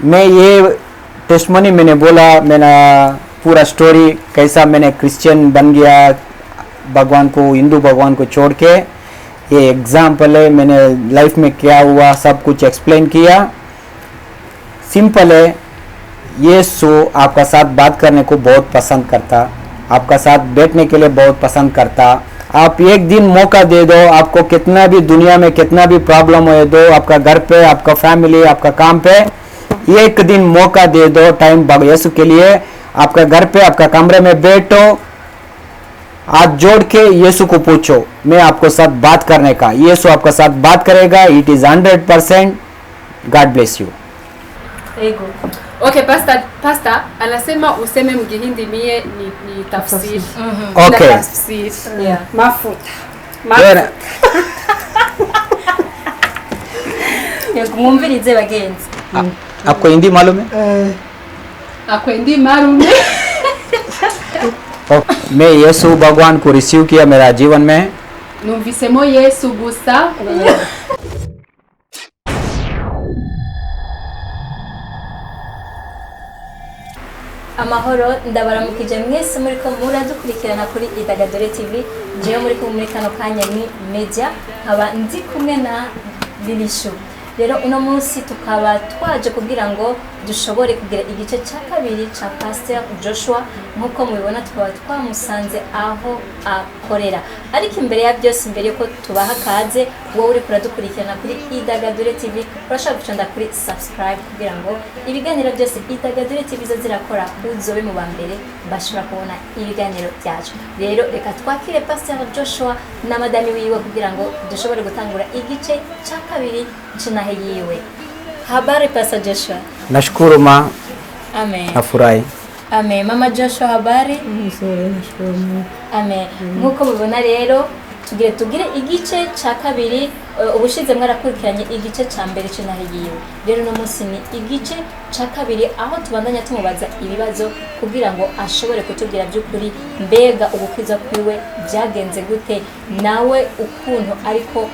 मैं ये टेस्टमनी मैंने बोला, मैंने पूरा स्टोरी कैसा मैंने क्रिश्चियन बन गया, भगवान को, हिंदू भगवान को छोड़ के। ये एग्जाम्पल है, मैंने लाइफ में क्या हुआ सब कुछ एक्सप्लेन किया। सिंपल है, ये शो आपका साथ बात करने को बहुत पसंद करता, आपका साथ बैठने के लिए बहुत पसंद करता। आप एक दिन मौका दे दो, आपको कितना भी दुनिया में कितना भी प्रॉब्लम हो दो, आपका घर पे, आपका फैमिली, आपका काम पे, एक दिन मौका दे दो टाइम यीशु के लिए। आपका घर पे, आपका कमरे में बैठो, हाथ जोड़ के यीशु को पूछो, मैं आपको साथ बात करने का। यीशु आपका साथ बात करेगा, it is 100%। God bless you. Ego. Okay, pastor anasema useme mgihindi, mie ni tafsiri. Okay. Yeah. Mafuta. Kumumvirize bagenzi. आपको हिंदी मालूम है? आपको हिंदी मालूम है? मैं यीशु भगवान को रिसीव किया मेरा जीवन में। Numvisemo Yesu gusa. Amahoro, ndabaramukije mwese muriko muradukurikirana kuri Idagadure TV. Jewe muriko muri kano kanya ni media, nkaba ndi kumwe na Lilishu. Rero uno munsi tukaba twaje kugira ngo dushobore kugira igice cya kabiri ca Pastor Joshua. Nkuko mubibona tukaba twamusanze aho akorera, ariko imbere ya byose, imbere yuko tubaha kaze, wowe uri kuradukurikirana kuri Idagadure TV, urashobora guconda kuri subscribe kugira ngo ibiganiro byose Idagadure TV zirakora uzobe mu bambere bashobora kubona ibiganiro byacu. Rero reka twakire Pastor Joshua na madami wiwe kugira ngo dushobore gutangura igice cya kabiri chinahe yiwe. Habari Pastor Joshua? Nashukuru ma. Amen. Nafurahi. Amen. Mama Joshua, habari? Nzuri, nashukuru. Amen. Nkuko mubona rero tugire igice cya kabiri. Ubushize mwarakurikiranye igice cya mbere chinahe yiwe. Rero no munsi ni igice cya kabiri, aho tubandanya tumubaza ibibazo kugira ngo ashobore kutubwira by'ukuri mbega ubukwiza kwiwe byagenze gute, nawe ukuntu ariko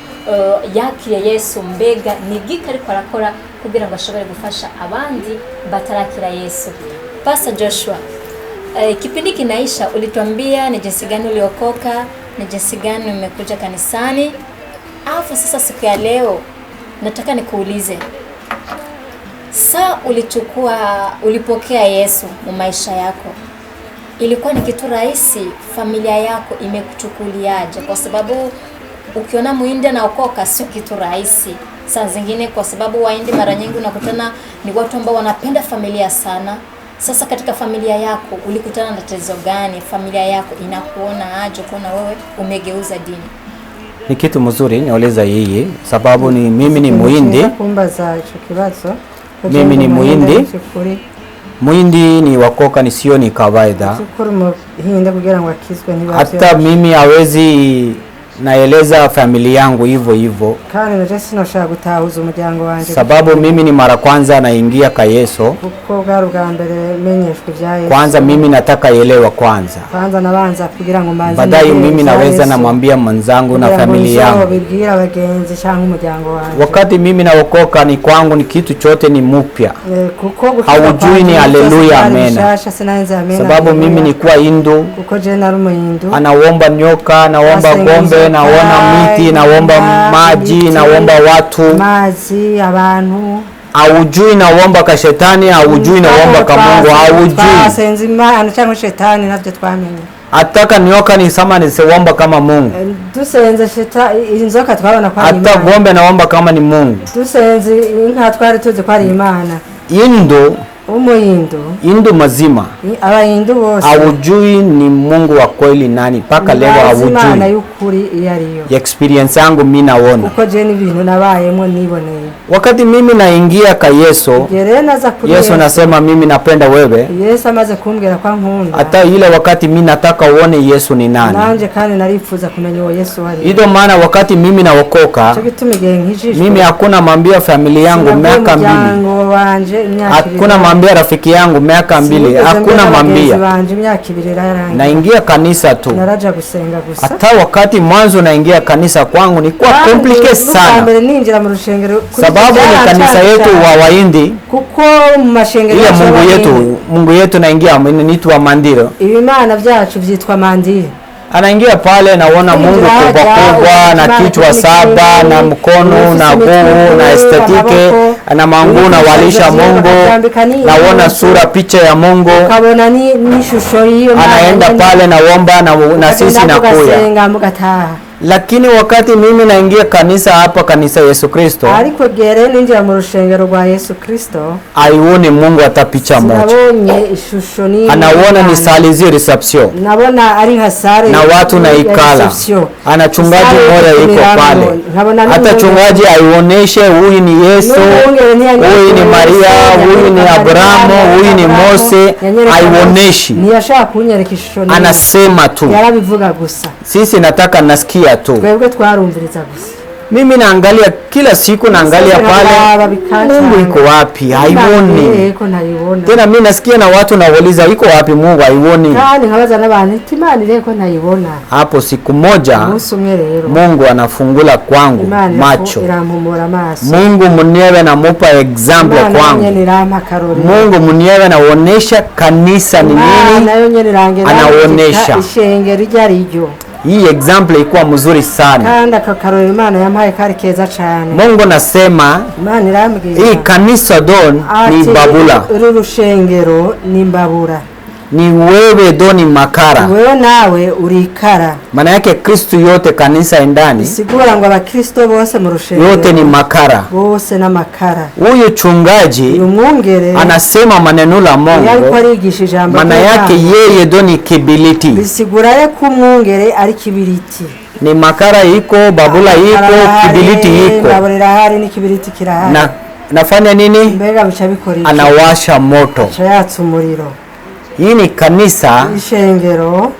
yakiriye Yesu, mbega ni giki ariko arakora kugira ngo ashobore gufasha abandi batarakira Yesu. Pastor Joshua, kipindi kinaisha ulituambia ni jinsi gani uliokoka, ni jinsi gani umekuja kanisani. Alafu sasa siku ya leo nataka nikuulize, saa ulipokea Yesu mu maisha yako, ilikuwa ni kitu rahisi? Familia yako imekuchukuliaje? Kwa sababu ukiona muhindi anaokoka sio kitu rahisi saa zingine, kwa sababu waindi mara nyingi unakutana ni watu ambao wanapenda familia sana. Sasa katika familia yako ulikutana na tatizo gani? Familia yako inakuona aje kuona wewe umegeuza dini? Ni kitu mzuri niuliza yeye, sababu ni mimi ni muhindi. Kumbaza ico kibazo. Mimi ni muhindi. Muhindi ni wakoka, ni sio ni kawaida. Shukuru muhindi kugira ngo akizwe ni basi. Hata mimi hawezi naeleza familia yangu hivyo. Kandi naje sinoshaka gutahuza umuryango wanje, sababu mimi ni mara kwanza naingia kwa Yesu. Kuko bwa mbere menyeshwe bya Yesu. Kwanza mimi nataka elewa kwanza nabanza kugira ngo manzi. Baadaye mimi naweza namwambia mwanzangu na familia yangu. Bibwira abagenzi cyangwa umuryango wanje. Wakati mimi naokoka ni kwangu ni kitu chote ni mpya. Kuko haujui ni haleluya, amena. Sababu mimi ni kuwa Hindu. Kuko je nari umuhindu. Anaomba nyoka, naomba gombe, naona miti, naomba maji, naomba watu, maji, abantu. Haujui naomba ka shetani, haujui naomba ka Mungu, haujui. Senzi Imana cyangwa shetani navyo twamenye. Ataka nyoka ni sama ni seomba kama Mungu. Dusenze shetani inzoka twabona kwa Imana. Hata gombe naomba kama ni Mungu. Dusenze inka twari tuzi kwa Imana. Hindu Hindu mazima abahindu bose haujui ni Mungu wa kweli nani, paka leo haujui. Imana y'ukuri iyariyo. Experience yangu mimi naona uko je ni bintu nabayemo niboneye. Wakati mimi naingia kwa Yesu, Yesu nasema mimi napenda wewe. Yesu amaze kumbwira kwa nkunda. Hata ile wakati mimi nataka uone Yesu ni nani. Nanje kandi narifuza kumenya Yesu wali. Ndio maana wakati mimi naokoka, mimi hakuna maambia familia yangu miaka 2. Hakuna maambia rafiki yangu miaka 2. Hakuna maambia. Naingia kanisa tu. Naraja gusenga gusa. Hata wakati mwanzo naingia kanisa kwangu ni kwa complicated sana. sababu ni kanisa yetu wa Wahindi. kuko mu mashengero Ile Mungu yetu naingia inaitwa mandiro. ibimana byacu byitwa mandiro. Anaingia pale naona Mungu kubwa na kichwa 7 na mkono na guu na estetike na mangu na walisha Mungu. Naona sura picha ya Mungu. Kabona ni shusho hiyo. Anaenda pale naomba na sisi nakuya. Lakini wakati mimi naingia kanisa hapa, kanisa Yesu Kristo, ariko gere ninjira mu rushengero rwa Yesu Kristo, aione Mungu hata picha moja. Nabonye ishusho ni anaona ni salizi reception. Nabona ari nka sare na watu na ikala. Ana chungaji moja iko pale. Hata chungaji aioneshe huyu ni Yesu, huyu ni Maria, huyu ni Abrahamu, huyu ni Mose, aioneshi. Niyashaka kunyereka ishusho ni. Anasema tu. Yarabivuga gusa. Sisi nataka nasikia tu. Twebwe twarumviriza gusa. Mimi naangalia kila siku, naangalia pale Mungu iko wapi, haioni. Tena mimi nasikia na watu nauliza iko wapi Mungu, haioni. Kandi nkabaza n'abantu Imana ireko ntayibona. Hapo siku moja Mungu anafungula kwangu macho. Mungu mwenyewe namupa example kwangu. Mungu mwenyewe anaonesha kanisa ni nini, anaonesha ishengero ryarijo. Hii example ikuwa mzuri sana. Kandi akakarora Imana yampaye kari keza cyane. Mungu nasema Imana irambwira hii kanisa don ni babula. Rushengero ni mbabura. Ni wewe do ni makara. Wewe nawe urikara. Maana yake Kristo yote kanisa indani. Sigura ngo abakristo bose mu rushengero yote ni makara. Bose na makara. Huyu chungaji anasema maneno la Mungu. Maana yake yeye do ni kibiliti. Bisigura ye kumwongere ari kibiriti. Ni makara iko, babula iko, kibiliti iko. Baburira hari ni kibiriti kirahari. Na nafanya nini? Mbega bicha bikorera. Anawasha moto. Chayatsa umuriro. Hii ni kanisa. Ishengero.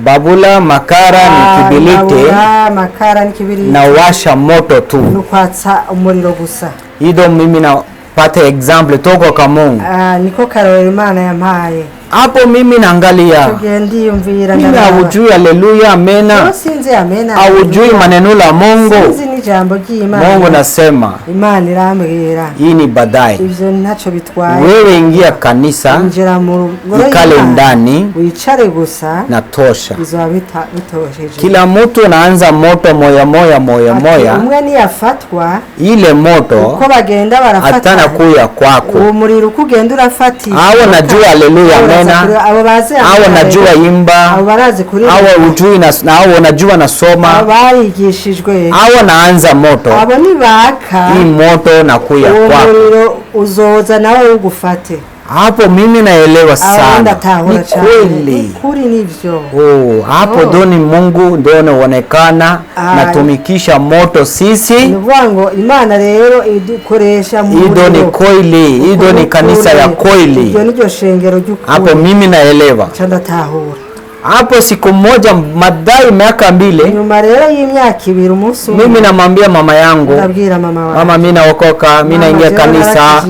Babula makara ni kibiliti. Makara ni kibiriti. Na washa moto tu. Nukwatsa umuriro gusa. Hido mimi na pata example toko kwa Mungu. Niko karori Imana yampaye. Hapo mimi naangalia. Mimi hujui haleluya amena. Sinzi amena. Hujui maneno la Mungu. Sinzi ni jambo ry'Imana. Mungu nasema. Imana irambwira. Hii ni baadaye. Ivyo ntacho bitwaye. Wewe ingia kanisa. Injira mu ikale ndani. Wicare gusa. Na tosha. Izo bitosheje. Kila mtu anaanza moto moya. Umwe ni yafatwa. Ile moto. Uko bagenda barafata. Atana kuya kwako. Umuriro kugenda urafati. Hao najua haleluya amena. Hao najua imba. Hao ujui na hao najua nasoma. Barigishijwe. Hao naanza moto. Abo ni baka. Hii moto nakuya kwako. Umuriro uzoza nawe ugufate. Hapo mimi naelewa sana. Ni kweli. Kuri nivyo. Hapo doni Mungu ndio anaonekana natumikisha moto sisi. Nvuga Imana rero idukoresha mu Ido ni kweli, ido ni kanisa ya kweli. Ido niryo shengero ry'ukuri. Hapo mimi naelewa. Chandatahura. Hapo siku moja madai miaka 2. Nyuma rero y'imyaka 2 umunsi mimi namwambia mama yangu. Ndabwira mama wangu. Mama mimi naokoka, mimi naingia kanisa.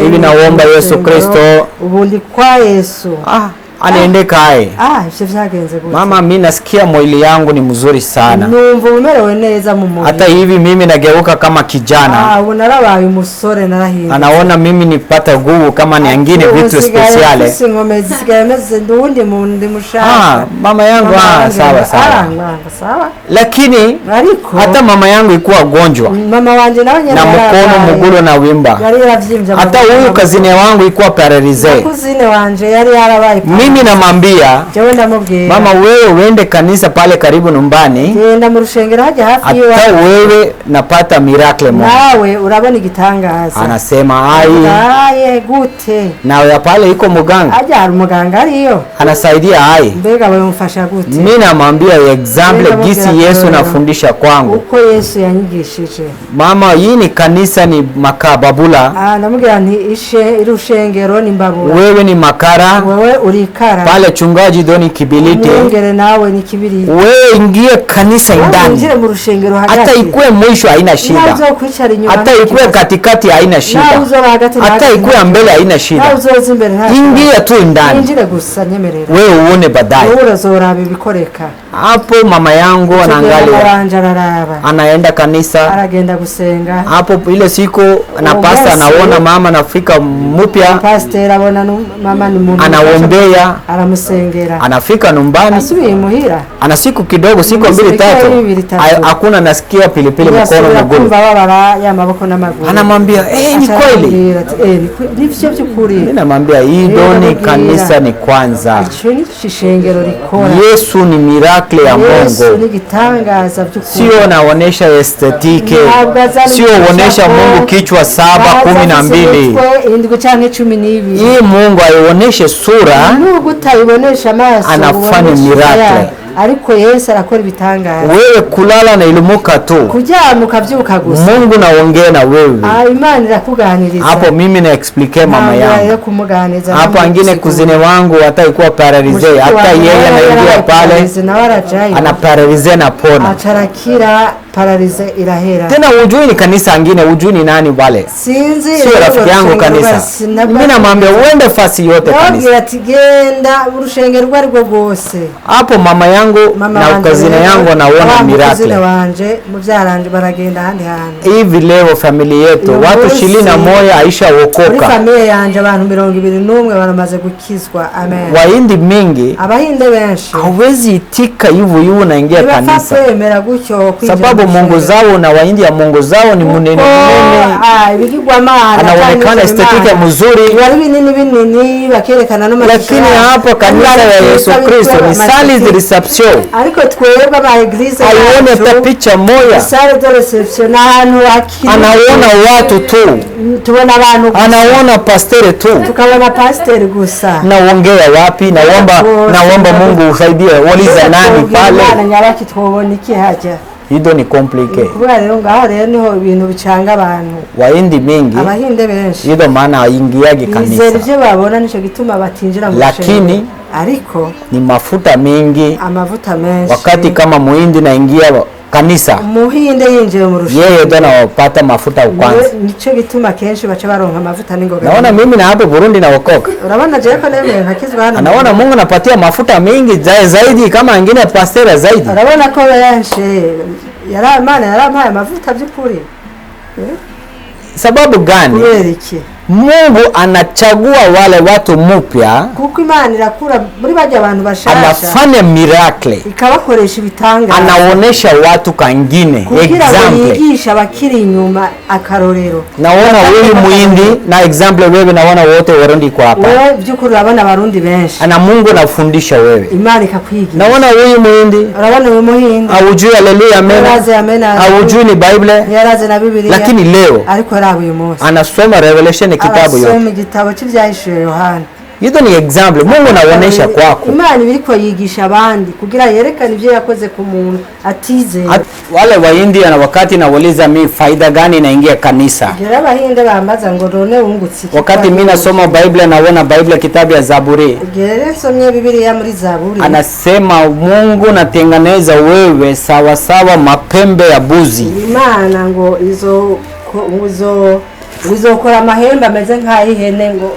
Hivi naomba Yesu Kristo. Ubundi kwa Yesu. Anaende kae. Ivyo vyagenze gute? Mama mimi nasikia mwili yangu ni mzuri sana. Numva umerewe neza mu mubiri. Hata hivi mimi nageuka kama kijana. Unarabaye umusore narahinda. Anaona mimi nipata nguvu kama ni angine vitu speciale. Singome zisigaye meze ndundi mundi mushaka. Mama yangu sawa. Lakini hata mama yangu ikuwa gonjwa. Mama wanje nawe na mkono mgulu na wimba. Hata huyu kazini wangu ikuwa paralyze. Kuzine wanje yari yarabaye. Mimi namwambia mama wewe uende kanisa pale karibu nyumbani. Genda mu rushengero haje hafi yiwe. Hata wewe napata miracle moja. Nawe urabona igitangaza. Anasema gute. Nawe pale iko muganga. Aje hari muganga ariyo. Anasaidia Mbega wewe mfasha gute. Mimi namwambia example gisi Yesu nafundisha kwangu. Uko Yesu yanyigishije. Mama hii ni kanisa ni makababula. Namubwira nti irushengero ni mbabura. Wewe ni makara. Wewe urikara. Pale chungaji doni kibiliti. Mwongere nawe ni kibiriti. Wewe ingie kanisa ndani. Ingie mu rushengero hagati. Hata ikue mwisho haina shida. Hata ikue katikati haina shida. Hata ikue mbele haina shida. Ingia tu ndani. Injire gusa nyemerera. Wewe uone baadaye. Wewe urazoraba ibikoreka. Hapo mama yangu anaangalia, anaenda kanisa, aragenda gusenga. Hapo ile siku na pastor anaona mama nafika mpya, pastor abona mama ni muntu, anaombea, aramusengera, anafika nyumbani, asubiye muhira, ana siku kidogo, siku 2-3 hakuna nasikia pilipili mkono mguu, anamwambia ni kweli, nivyo byukuri. Ninamwambia hii doni kanisa ni kwanza, ishengero rikora, Yesu ni miracle ya Mungu, sio naonesha estetike, sio uonesha Mungu kichwa 7, 12. Hii Mungu aioneshe sura, anafanya miracle. Ariko Yesu arakora ibitangaza. Wewe kulala na ilimuka tu, kuryama ukavyuka gusa, Mungu naongea na wewe. Imana irakuganiriza. Hapo mimi na explain mama yangu, hapo angine kuzine wangu hata ikuwa paralyze, hata yeye anaingia pale ana paralyze na pona, acharakira paralize irahera. Tena ujui ni kanisa angine, ujui ni nani wale, sinzi sio rafiki yangu kanisa. Mimi namwambia uende fasi yote kanisa, ati genda urushengero rwari rwo gose. Hapo mama yangu na kazina yangu naona miracle wanje mubyaranje baragenda handi handi. Hivi leo familia yetu watu 21 aisha wokoka, familia yanje abantu 21 baramaze gukizwa. Amen. Waindi mingi, abahinde benshi hawezi itika hivu naingia kanisa, sababu Mungu zao na waindi ya Mungu zao ni munene anaonekana estetika mzuri, bakerekana no, lakini hapo kanisa ya Yesu Kristo ni sali de reception. Ariko twebwe aba eglise aione ta picha moja, sali de reception, anaona watu tu, tuona abantu, anaona pastor tu, tukaona pastor gusa. Naongea wapi? Naomba Mungu usaidie, waliza nani pale, nyabaki twobona iki haja. Hido ni complicated. Kubera rero ngaho rero niho ibintu bicanga abantu. Waindi mingi, abahinde benshi, hido maana aingiage kanisa. Izerje babona nico gituma batinjira mu lakini ariko ni mafuta mengi, amavuta menshi. Wakati kama muhindi naingia kanisa, muhinde yinjiye mu rushinge, yeye ndo anapata mafuta kwanza. Nico gituma kenshi bacha baronka amavuta n'ingoga. Naona mimi na hapo Burundi na wokoka. Urabona je ko nemeye hakizwa hano. Anaona Mungu anapatia mafuta mengi zaidi kama wengine pastor zaidi. Urabona ko benshi Imana yarampaye amavuta by'ukuri. Sababu gani? Kuberiki Mungu anachagua wale watu mpya, kuko Imana irakura muri bajya abantu bashasha, anafanya miracle, ikabakoresha ibitangaza, anaonesha watu kangine example, yigisha bakiri inyuma akarorero. Naona wewe muhindi na example, wewe naona wote Warundi kwa hapa, wewe byukuri urabona Abarundi benshi, ana Mungu anafundisha wewe, Imana ikakwigisha. Naona wewe muhindi, urabona wewe muhindi aujui haleluya amen, aujui ni Bible, yaraze na Biblia, lakini leo ariko rabu uyu munsi anasoma Revelation kitabu yote, asoma igitabo cy'ibyahishuwe Yohana. Hizo ni example Mungu anaonesha kwako. Imana biriko yigisha abandi kugira yerekane ibyo yakoze ku muntu atize. Wale Wahindi na wakati nawauliza mimi faida gani naingia kanisa, ngira Abahinde bambaza ngo none wungutse. Wakati mimi nasoma Bible naona Bible kitabu ya Zaburi, ngira somye Biblia muri Zaburi, anasema Mungu natengeneza wewe sawa sawa mapembe ya buzi. Imana ngo uzokora amahembe ameze nk'ayihene ngo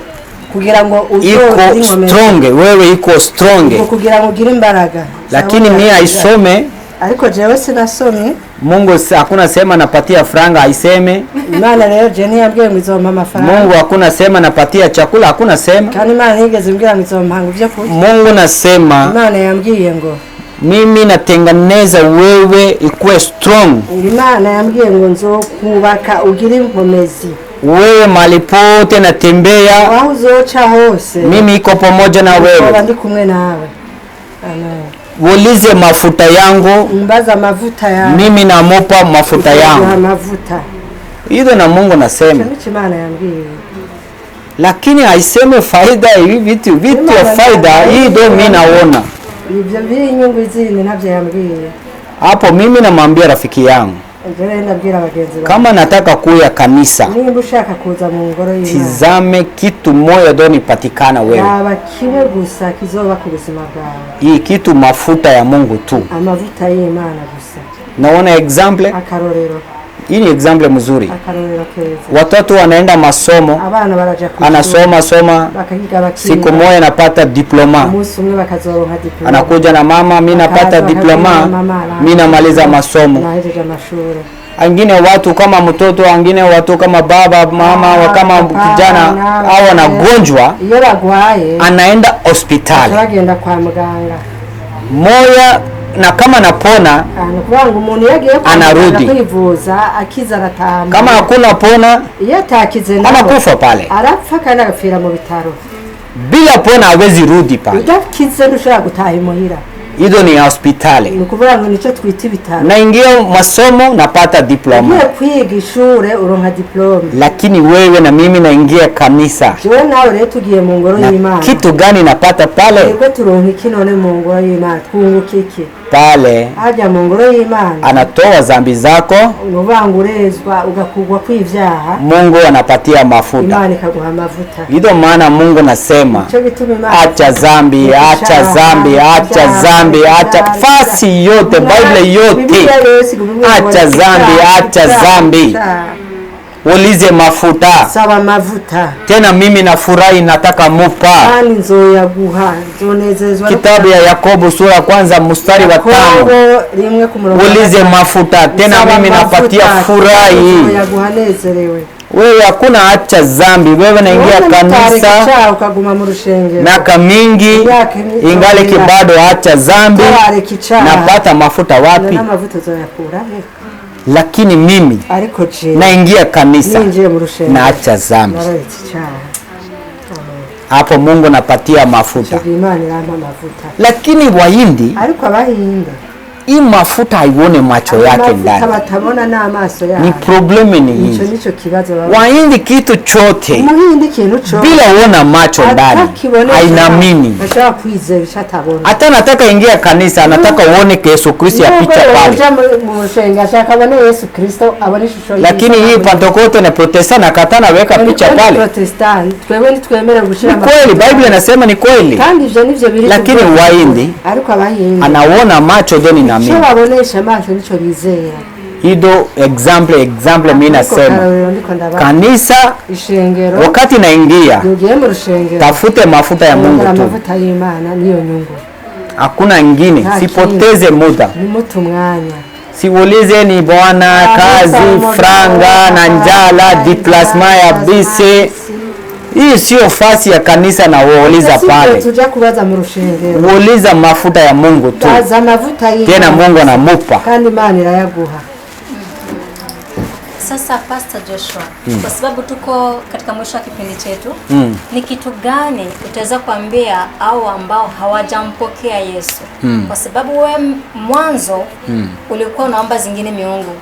kugira ngo iko strong, wewe iko strong kugira ngo ugire imbaraga. Lakini mimi aisome, ariko jewe sinasomye. Mungu hakuna sema napatia franga aiseme. Imana rero je ntiyambwiye ngo izompa amafaranga. Mungu hakuna sema napatia chakula, hakuna sema. Kandi Imana ntigeze imbwira ngo izompa ibyo kurya. Mungu nasema, Imana yambwiye ngo mimi natengeneza wewe ikuwe strong. Imana yambwiye ngo nzokubaka ugire inkomezi. Wewe mahali pote natembea, aho uzoca hose mimi iko pamoja na wewe, ndi kumwe nawe. Amen. Ulize mafuta yangu, mbaza mafuta yangu, mimi namupa mafuta yangu. Mafuta hizo na Mungu nasema, Imana yambwiye. Lakini haiseme faida hivi vitu ya faida hii ndio mimi naona. Ibyo biri inyungu izindi ntabyo yambwiye. Hapo mimi namwambia rafiki yangu, kama nataka kuya kanisa, nimba ushaka kuza mu ngoro y'Imana, tizame kitu moja ndio nipatikana wewe. Yaba kimwe gusa kizoba ku buzima bwawe. Hii kitu mafuta ya Mungu tu. Amavuta y'Imana gusa. Naona example, akarorero. Hii ni example mzuri. akarorero keza. Watoto wanaenda masomo, Abana baraja ku anasoma bakahiga bakina. siku moja anapata diploma, Umunsi umwe bakazoronka diploma. anakuja na mama, mimi napata diploma, mimi namaliza masomo. Nahejeje amashuri. Wengine watu kama mtoto, wengine watu kama baba, mama, kama kijana au anagonjwa, iyo bagwaye anaenda hospitali aragenda kwa muganga. moya, na kama napona Kuvuga ngo umuntu yagiye anarudi, kwivuza akiza aratama. kama hakuna pona iyo atakize anakufa pale, arapfa kandi agapfira mu bitaro. bila pona hawezi rudi pale. Udakize ntushobora gutaha imuhira. Hizo ni hospitali. Ni ukuvuga ngo nicyo twita ibitaro. Naingia masomo napata diploma, ugiye kwiga ishure uronka diplome. lakini wewe na mimi naingia kanisa, jewe nawe rero tugiye mu ngoro y'Imana, kitu gani napata pale? Yego turonka iki none mu ngoro y'Imana? Twunguka iki Pale haja mu ngoro y'Imana? anatoa zambi zako, ubangurezwa ugakugwa kw'ivyaha, Mungu anapatia mafuta. Imana ikaguha amavuta. Ndio maana Mungu nasema Ico gituma Imana acha zambi, acha zambi, acha zambi, acha fasi yote, Bible yote, acha zambi, acha zambi. Ulize mafuta. Saba mavuta. Tena mimi nafurahi, nataka mupa. Kandi nzoyaguha, nzonezezwa. Kitabu ya Yakobo sura kwanza mstari wa 5. Ulize mafuta, tena mimi napatia furahi. Nzoyaguha nezerewe. Wewe hakuna acha zambi, wewe naingia kanisa ukaguma mu rushengero miaka mingi, ingali bado acha zambi, napata mafuta wapi? Na mafuta zoyakura he. Lakini mimi ariko je naingia kanisa na acha zambi, hapo Mungu napatia mafuta. Lakini Wahindi, ariko Abahinde hii mafuta haione macho yake ndani, batabona na amaso yake. Ni problemi ni hii. Nicho kibazo baba. Wahindi kitu chote Muhindi kintu chote bila uona macho ndani hainaamini. Ashaka kwizera shatabona. Hata nataka ingia kanisa, anataka uone Yesu Kristo ya picha pale. Mu ashaka abone Yesu Kristo abone shusho. Lakini hii Pentecoste na Protestant nakatana weka picha pale. Protestant twewe nitwemera gushira kweli, Biblia inasema ni kweli. Kandi ivyo nivyo biri. Lakini Wahindi ariko Abahinde anaona macho deni na mimi. Sio wabonesha macho nicho bizera. Hido example mimi nasema kanisa ishengero, wakati naingia ngiye mu rushengero tafute mafuta ya Mungu tu, mafuta y'Imana niyo nyungu, hakuna ingine. Sipoteze muda, ni mutu mwanya, siulize ni bwana kazi franga na njala diplasma ya bise. Hii sio fasi ya kanisa na uuliza pale. Tuja kubaza mu rushengero, uuliza mafuta ya Mungu tu, tena Mungu anamupa kandi Imana irayaguha. Sasa Pastor Joshua, kwa sababu tuko katika mwisho wa kipindi chetu, ni kitu gani utaweza kuambia au ambao hawajampokea Yesu? Kwa sababu wewe mwanzo ulikuwa unaomba zingine miungu,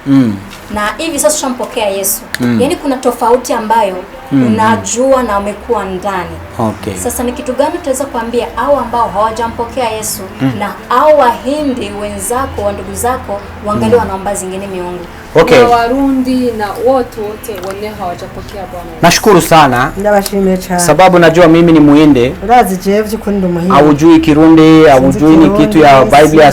na hivi sasa ushampokea Yesu. Yaani kuna tofauti ambayo unajua na umekuwa ndani. Okay. Sasa ni kitu gani utaweza kuambia au ambao hawajampokea Yesu na au Wahindi wenzako wa ndugu zako wangali wanaomba zingine miungu? Okay. Na Warundi na wote wale hawajapokea Bwana. Nashukuru sana. Ndabashimiye cyane. Sababu najua mimi ni Muhinde. Urazi je by'ukuri ndi Muhinde. Haujui Kirundi, haujui ni kitu ya Biblia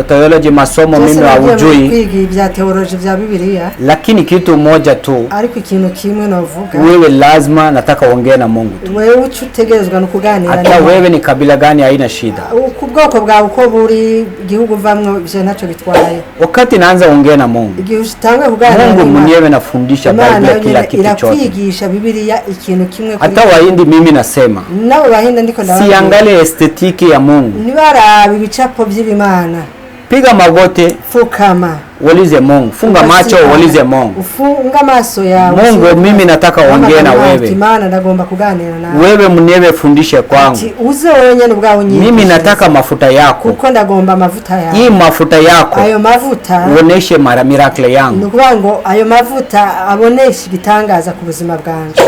theology masomo, mimi haujui. Kwiga ibya theology bya Biblia. Lakini kitu moja tu. Ariko ikintu kimwe navuga. Wewe lazima nataka uongee na Mungu tu. Wewe ucutegerezwa no kuganira. Hata wewe ni kabila gani haina shida. Ubwoko bwawe uko buri gihugu vamwe byo ntacyo bitwaye. Wakati naanza ongea na Mungu. Tanga kuganira Mungu mwenyewe nafundisha Biblia kila kitu chote. Irafigisha Biblia ikintu kimwe. Hata Wahindi mimi nasema. Nao Wahindi ndiko ndabaza. Siangalie estetiki ya Mungu. Nibara ibicapo by'Imana. Piga magoti, fukama, ulize Mungu. Funga macho, ulize Mungu. Ufunga maso yawe. Mungu, mimi nataka uongee na wewe. Imana ndagomba kuganira nawe. Wewe mwenyewe fundishe kwangu. Uze wewe nyene bwawe nyine. Mimi nataka mafuta yako. Kuko ndagomba mafuta yako. Hii mafuta yako. Ayo mafuta uoneshe miracle yangu. Nukuvuga ngo ayo mafuta abonesha igitangaza ku buzima bwanje.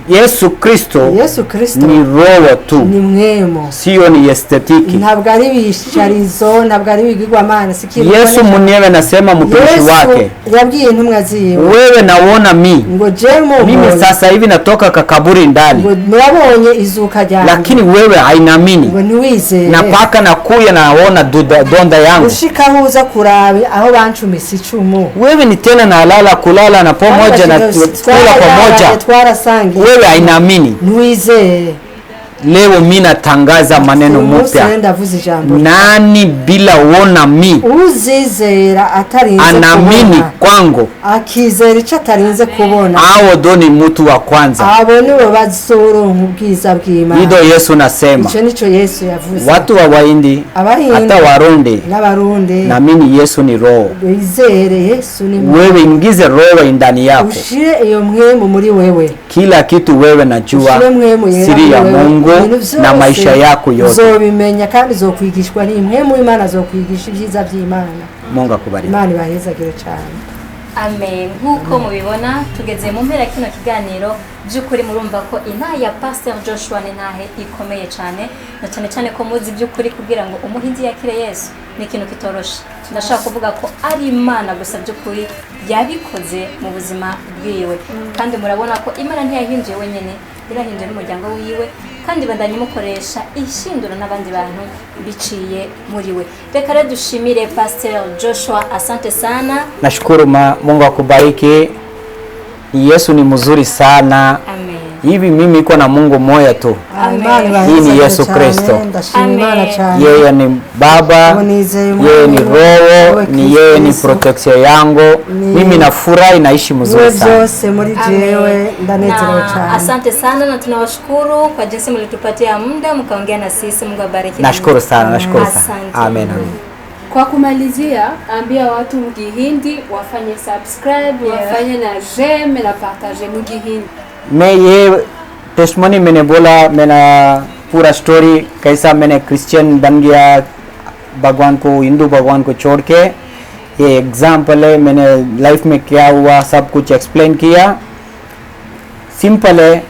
Yesu Kristo ni roho tu, ni mwemo, sio ni estetiki. ntabwo ari bisharizo, ntabwo ari bigirwamana. Yesu mwenyewe nasema mtumishi wake, yabwiye intumwa ziwe, wewe naona ngo mimi sasa hivi natoka kakaburi ndani, ngo murabonye izuka ryanjye, lakini wewe hainamini, ngo ntiwizere, napaka nakuya naona donda yangu, ushika huza kurabe aho bancumise icumu, wewe ni tena nalala kulala na pamoja na kula pamoja, twarasangiye, wewe hainamini. ntiwizere. Leo mimi natangaza maneno mpya, nani bila uona mi uzizera atarinze anamini kwangu, akizera icyo atarinze kubona, hao ndo ni mtu wa kwanza, abo nibo bazoronka ubwiza bw'Imana. Ido Yesu nasema, icyo nico Yesu yavuze. watu wa Wahindi hata Warundi n'Abarundi naamini Yesu ni roho, bizere Yesu ni wewe ingize roho ndani yako, ushire iyo mwemu muri wewe, kila kitu wewe najua siri ya Mungu na maisha yako yote uzobimenya, kandi uzokwigishwa n'imwemu Imana, azokwigisha ibyiza by'Imana. Mungu akubariki. Imana ibahezagire cyane. Amen. Nkuko mubibona tugeze mu mpera kino kiganiro, by'ukuri murumva ko intahe ya Pastor Joshua ni intahe ikomeye cyane, na cyane cyane ko muzi by'ukuri kugira ngo umuhinzi yakire Yesu ni ikintu kitoroshe. Ndashaka kuvuga ko ari Imana gusa by'ukuri yabikoze mu buzima bwiwe, kandi murabona ko Imana ntiyahinduye wenyine, irahinduye n'umuryango wiwe, kandi bandanye mukoresha ishindura n'abandi bantu biciye muri we. Reka rero dushimire Pastor Joshua, asante sana. Nashukuru Mungu akubariki. Yesu ni mzuri sana. Amen. Hivi mimi iko na Mungu moja tu. Amen. Hii ni Yesu Kristo. Yeye ni Baba, yeye ni Roho, ni yeye ni protection yangu. Mimi nafurahi naishi mzuri sana. Asante sana na tunawashukuru kwa jinsi mlitupatia muda mkaongea na sisi. Mungu abariki. Nashukuru sana, nashukuru sana. Amen. Kwa kumalizia, ambia watu mgihindi wafanye subscribe, wafanye na j'aime na partage mgihindi. मैं ये टेस्टमनी मैंने बोला, मैंने पूरा स्टोरी कैसा मैंने क्रिश्चियन बन गया, भगवान को, हिंदू भगवान को छोड़ के, ये एग्जाम्पल है मैंने लाइफ में क्या हुआ सब कुछ एक्सप्लेन किया. सिंपल है,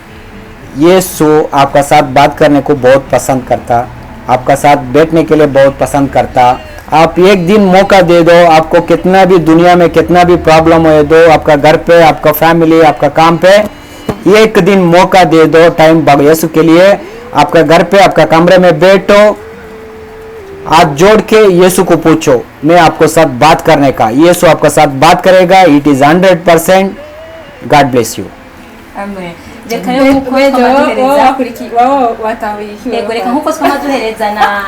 यीशु आपका साथ बात करने को बहुत पसंद करता, आपका साथ बैठने के लिए बहुत पसंद करता. आप एक दिन मौका दे दो, आपको कितना भी दुनिया में कितना भी प्रॉब्लम हो दो, आपका घर पे, आपका फैमिली, आपका काम पे, एक दिन मौका दे दो टाइम यीशु के लिए. आपका घर पे, आपका कमरे में बैठो, हाथ जोड़ के यीशु को पूछो, मैं आपको साथ बात करने का. यीशु आपका साथ बात करेगा. It is 100%. God bless you. Amen. Reka nkuko twamaduhereza na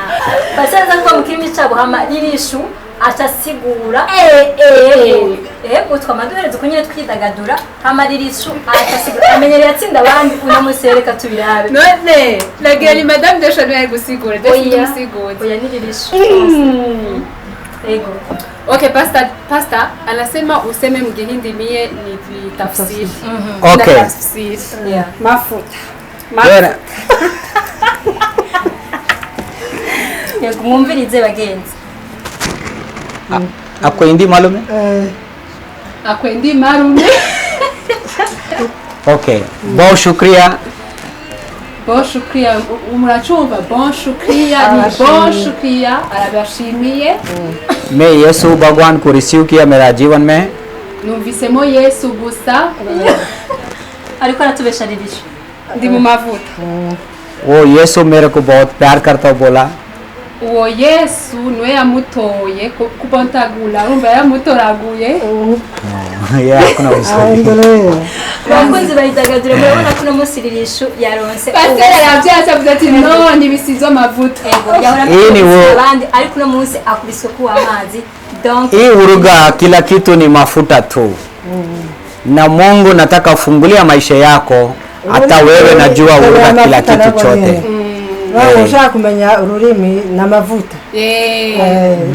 basaza ko mukirimi cyabo hama irishu atasigura twamaduhereza kunyine twidagadura hama irishu atasigura amenyereye atsinda abandi unamusereka tubirabe none lageli madame de Chanel gusigura gusigura oya niririshu ego. Okay, pastor anasema useme mgihindi, mie ni tafsiri. Okay. Yeah. Mafuta. Yego mwumvirize bagenzi. आपको हिंदी मालूम है? आपको हिंदी मालूम है? Okay. बहुत शुक्रिया. Bon shukriya, murachumva bon shukriya ni bon shukriya, arabashimiye. मैं यीशु भगवान को रिसीव किया मेरा जीवन में. Numvisemo Yesu gusa ariko aratubesharirisha ndi mu mavuta. वो यीशु मेरे को बहुत प्यार करता बोला. Uwo Yesu niwe yamutoye kupontagula, urumva yamutoraguye. Hakuna usiri. Bakunzi bayidagadure murabona ko umusiririsho yaronse. Pastor arabyatsa avuga ati no ntibisizo amavuta. Abandi ariko no munsi akubiswe ku amazi. Donc hii uruga kila kitu ni mafuta tu. Na Mungu nataka ufungulia maisha yako, hata wewe najua uruga kila kitu chote. Unataka kumenya ururimi na mavuta.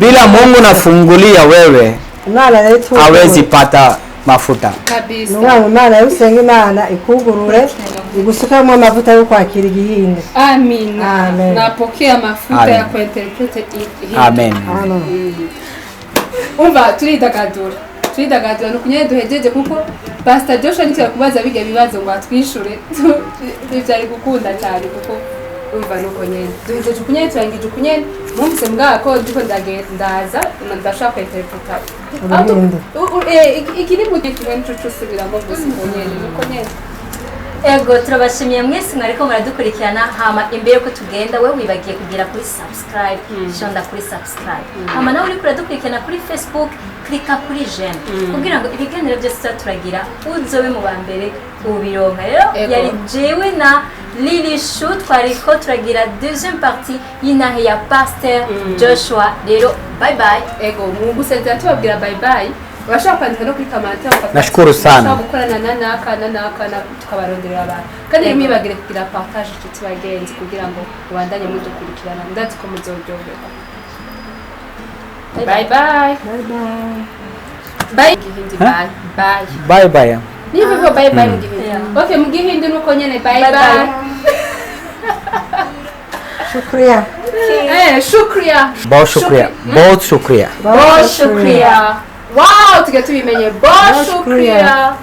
Bila Mungu nafungulia wewe, hawezi pata mafuta kabisa. Imana yusenga, Imana ikugurure igusukamo amavuta yo kwakira igihinde. Amina. Napokea mafuta ya kuinterpret igihinde. Amen. Umva turidagadura. twidagadura nuko nyene duhejeje kuko Pastor Joshua nitwe kubaza biga bibazo ngo atwishure byari gukunda cyane kuko umva nuko nyene duhejeje kunyene turangije kunyene mumvise mbwako ndiko ndaza ndashaka interpreta ikiri mu gihe cy'incucu subiramo gusa nyene nuko nyene. Ego turabashimiye mwese mwariko muradukurikirana hama imbere ko tugenda we wibagiye kugira kuri subscribe shonda kuri subscribe hama nawe uri kuradukurikirana kuri Facebook klika kuri j'aime kugira ngo ibiganiro byose turagira uzobe mu bambere ubironka rero yari jewe na Lily Shoot twariko turagira deuxième partie y'inahe ya Pastor Joshua rero bye bye. Ego mu gusezera tubabwira bye bye. Washaka kwandika no kuri kamata nashukuru sana gukorana na tukabarondera abantu kandi mwibagire kugira partage inshuti bagenzi kugira ngo ubandanye mudukurikirana ndazi ko muzoryoherwa. Bye bye bye bye bye bye bye niba bye bye mu gihindi okay mu gihindi nuko nyene bye bye shukriya बहुत शुक्रिया बहुत शुक्रिया wow tuge tubimenye बहुत शुक्रिya